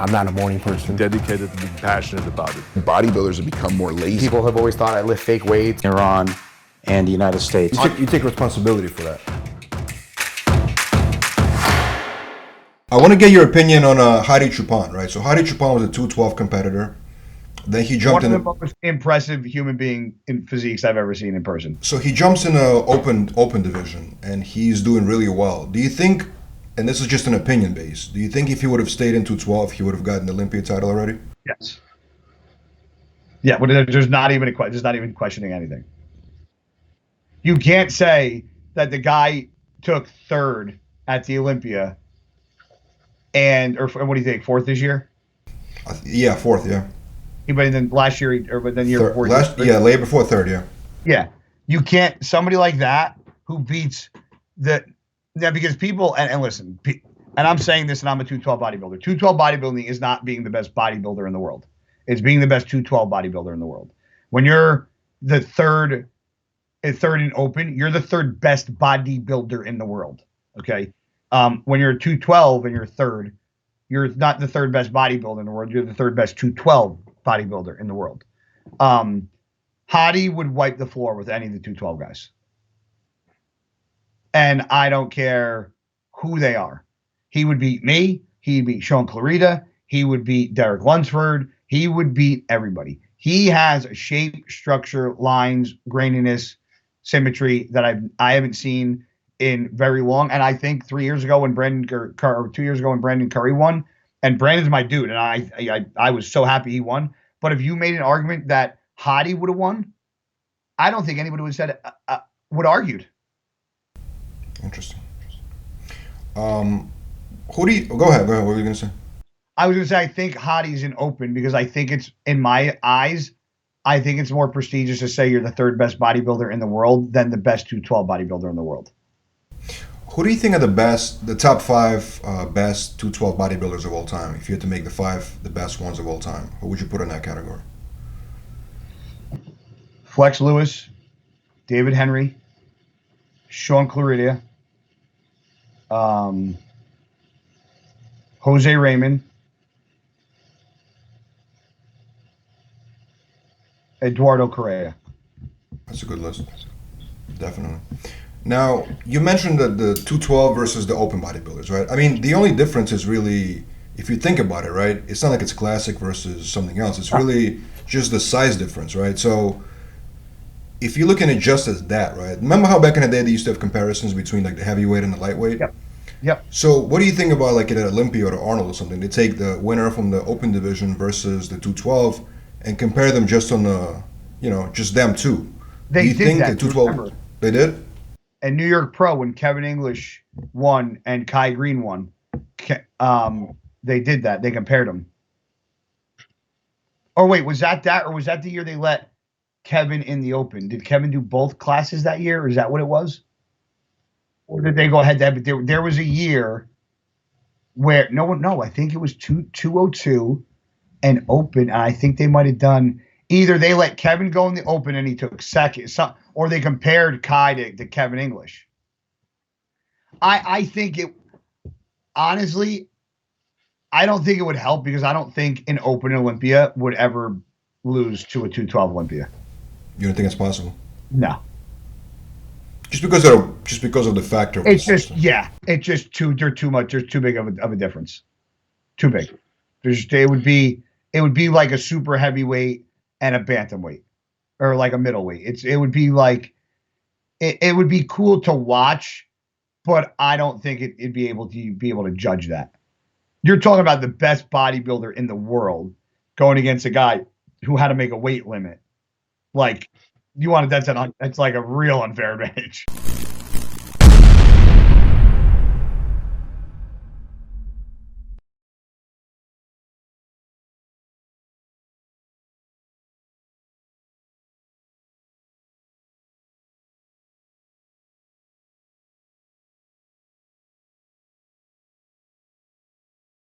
I'm not a morning person. Dedicated to being passionate about it. Bodybuilders have become more lazy. People have always thought I lift fake weights. Iran and the United States. You take responsibility for that. I want to get your opinion on Hadi Choopan, right? So Hadi Choopan was a 212 competitor. Then he jumped one in of the most impressive human being in physiques I've ever seen in person. So he jumps in a open division, and he's doing really well. Do you think, and this is just an opinion base, do you think if he would have stayed in 212, he would have gotten the Olympia title already? Yes. Yeah, but there's not even questioning anything. You can't say that the guy took third at the Olympia, or what do you think, fourth this year? Yeah, fourth, yeah. But then last year, but then year before. Late before third, yeah. Yeah, you can't. Somebody like that who beats because people and listen, and I'm saying this, and I'm a 212 bodybuilder. 212 bodybuilding is not being the best bodybuilder in the world. It's being the best 212 bodybuilder in the world. When you're the third in open, you're the third best bodybuilder in the world. Okay, when you're a 212 and you're third, you're not the third best bodybuilder in the world. You're the third best 212 bodybuilder in the world. Hadi would wipe the floor with any of the 212 guys. And I don't care who they are. He would beat me. He'd beat Sean Clarita. He would beat Derek Lunsford. He would beat everybody. He has a shape, structure, lines, graininess, symmetry that I haven't seen in very long. And I think 3 years ago when 2 years ago when Brandon Curry won, and Brandon's my dude, and I was so happy he won. But if you made an argument that Hadi would have won, I don't think anybody would have said would argued. Interesting. Who do you go ahead? What were you gonna say? I was gonna say I think Hadi's in open because I think it's, in my eyes, I think it's more prestigious to say you're the third best bodybuilder in the world than the best 212 bodybuilder in the world. Who do you think are the top five best 212 bodybuilders of all time? If you had to make the best ones of all time, who would you put in that category? Flex Lewis, David Henry, Sean Clarita, Jose Raymond, Eduardo Correa. That's a good list. Definitely. Now, you mentioned that the 212 versus the open bodybuilders, right? I mean, the only difference is really, if you think about it, right, it's not like it's classic versus something else. It's really just the size difference, right? So if you're looking at just as that, right? Remember how back in the day they used to have comparisons between like the heavyweight and the lightweight? Yep. So what do you think about like at Olympia or the Arnold or something? They take the winner from the open division versus the 212 and compare them just on the, just them two. They did that. The 212, they did? And New York Pro, when Kevin English won and Kai Green won, they did that. They compared them. Or wait, was that or was that the year they let Kevin in the open? Did Kevin do both classes that year? Or is that what it was? Or did they go ahead to have it? There was a year where I think it was 202 and open. And I think they might have done either they let Kevin go in the open and he took second, or they compared Kai to Kevin English. I think it, honestly, I don't think it would help because I don't think an open Olympia would ever lose to a 212 Olympia. You don't think it's possible? No. Just because of the factor. It's just they're too much. There's too big of a difference. Too big. It would be like a super heavyweight and a bantamweight, or like a middleweight. It would be like it would be cool to watch, but I don't think it'd be able to judge that. You're talking about the best bodybuilder in the world going against a guy who had to make a weight limit. Like, that's like a real unfair advantage.